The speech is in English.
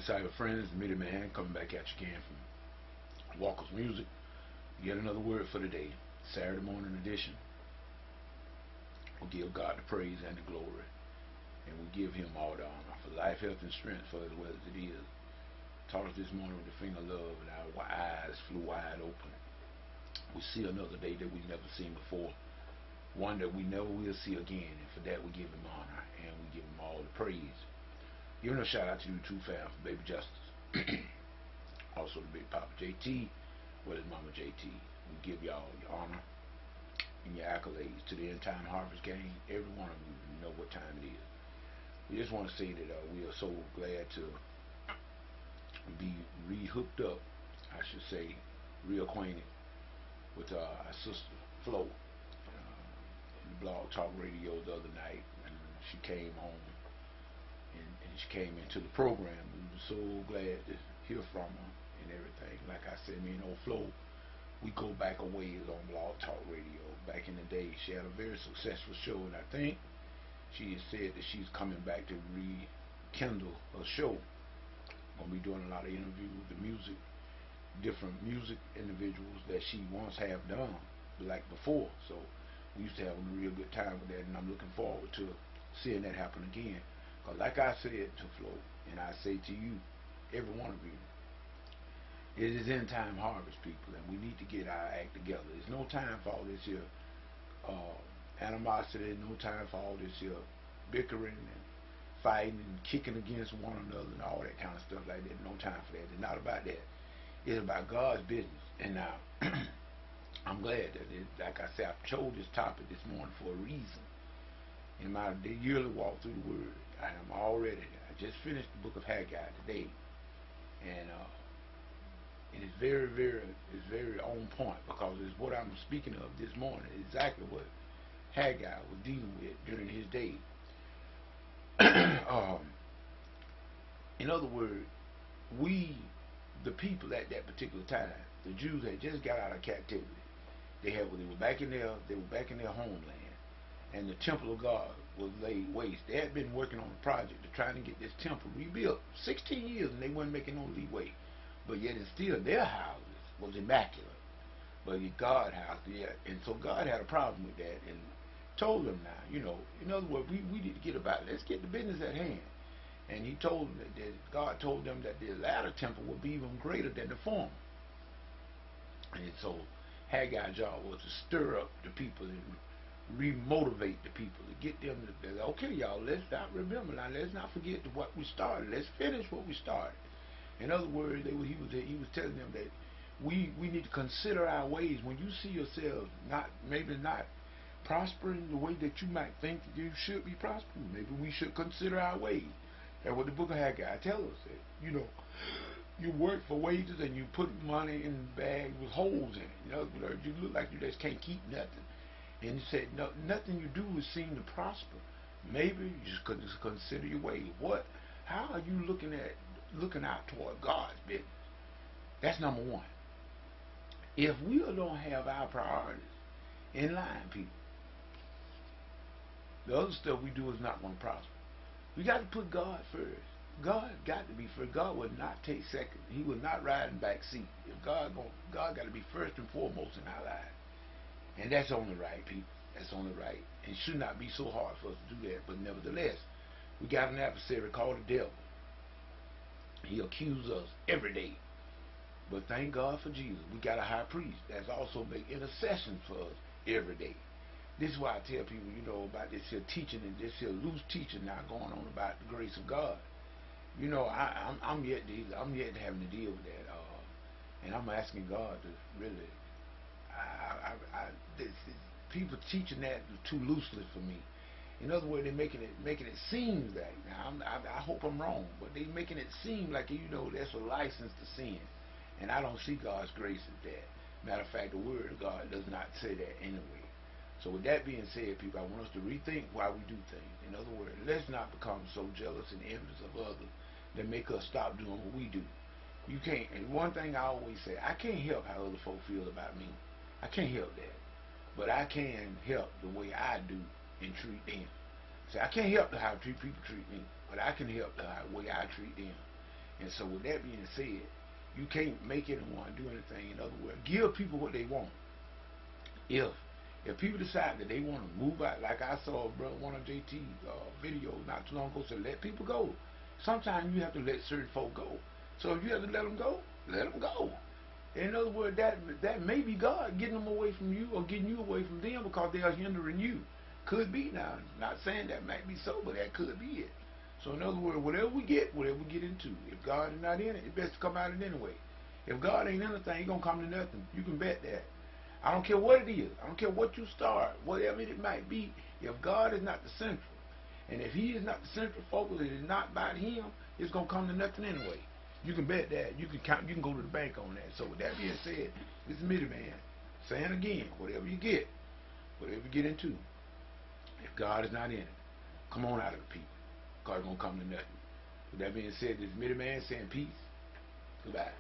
Cyber Friends, Mitty Man, coming back at you again from Walker's Music. Yet another word for today. Saturday morning edition. We'll give God the praise and the glory. And we give him all the honor for life, health, and strength for as well as it is. Taught us this morning with the finger of love and our eyes flew wide open. We see another day that we've never seen before. One that we never will see again. And for that we give him honor and we give him all the praise. Giving a shout out to you too, fam, for Baby Justice. Also the Big Papa JT, well as Mama JT. We give y'all your honor and your accolades to the End Time Harvest Game. Every one of you know what time it is. We just want to say that we are so glad to be re-hooked up, I should say, reacquainted with our sister Flo in the Blog Talk Radio the other night. And she came on and she came into the program. We were so glad to hear from her and everything. Like I said, me and old Flo, we go back a ways on Blog Talk Radio. Back in the day, she had a very successful show, and I think she has said that she's coming back to rekindle her show. Gonna be doing a lot of interviews with the music, different music individuals that she once have done like before. So we used to have a real good time with that, and I'm looking forward to seeing that happen again. Because like I said to Flo, and I say to you, every one of you, it is end time harvest, people, and we need to get our act together. There's no time for all this here animosity, no time for all this here bickering and fighting and kicking against one another and all that kind of stuff like that. No time for that. It's not about that. It's about God's business. And now, I'm glad that, like I said, I chose this topic this morning for a reason. In my yearly walk through the Word, I just finished the book of Haggai today, and it's very on point, because it's what I'm speaking of this morning, exactly what Haggai was dealing with during his day. In other words, the people at that particular time, the Jews had just got out of captivity. They were back in their homeland. And the temple of God was laid waste. They had been working on a project to try to get this temple rebuilt 16 years, and they weren't making no leeway. But yet and still their houses was immaculate. But God's house, yeah. And so God had a problem with that and told them now, in other words, we need to get about it. Let's get the business at hand. And he told them that God told them that the latter temple would be even greater than the former. And so Haggai's job was to stir up the people and remotivate the people, to get them to, okay, y'all, let's not remember now, let's not forget what we started, let's finish what we started. In other words, he was telling them that we need to consider our ways. When you see yourselves maybe not prospering the way that you might think that you should be prospering, maybe we should consider our ways. That's what the book of Haggai tells us. That, you work for wages and you put money in bags with holes in it. In other words, you look like you just can't keep nothing. And he said, no, nothing you do is seem to prosper. Maybe you just could just consider your way. How are you looking out toward God's business? That's number one. If we don't have our priorities in line, people, the other stuff we do is not going to prosper. We got to put God first. God got to be first. God will not take second. He will not ride in back seat. If God got to be first and foremost in our lives. And that's only right, people. That's only right. And it should not be so hard for us to do that. But nevertheless, we got an adversary called the devil. He accuses us every day. But thank God for Jesus. We got a high priest that's also make intercession for us every day. This is why I tell people, about this here teaching and this here loose teaching now going on about the grace of God. I'm yet to having to deal with that. And I'm asking God to really. People teaching that too loosely for me. In other words, they're making it seem like, now I hope I'm wrong, but they're making it seem like that's a license to sin, and I don't see God's grace as that. Matter of fact, the Word of God does not say that anyway. So with that being said, people, I want us to rethink why we do things. In other words, let's not become so jealous and envious of others that make us stop doing what we do. You can't. And one thing I always say, I can't help how other folk feel about me. I can't help that. But I can help the way I do and treat them. See, I can't help how people treat me, but I can help the way I treat them. And so with that being said, you can't make anyone do anything. In other words, give people what they want. If if people decide that they want to move out, like I saw, bro, one of JT's videos not too long ago, said let people go. Sometimes you have to let certain folk go. So if you have to let them go, let them go. In other words, that may be God getting them away from you or getting you away from them because they are hindering you. Could be now. Not saying that might be so, but that could be it. So in other words, whatever we get into, if God is not in it, it best to come out of it anyway. If God ain't in the thing, He gonna come to nothing. You can bet that. I don't care what it is. I don't care what you start, whatever it might be. If God is not the central, and if He is not the central focus, it is not about Him, it's gonna come to nothing anyway. You can bet that. You can count. You can go to the bank on that. So with that being said, this is Middleman saying again, whatever you get into, if God is not in it, come on out of the people. God is gonna come to nothing. With that being said, this Middleman saying peace. Goodbye.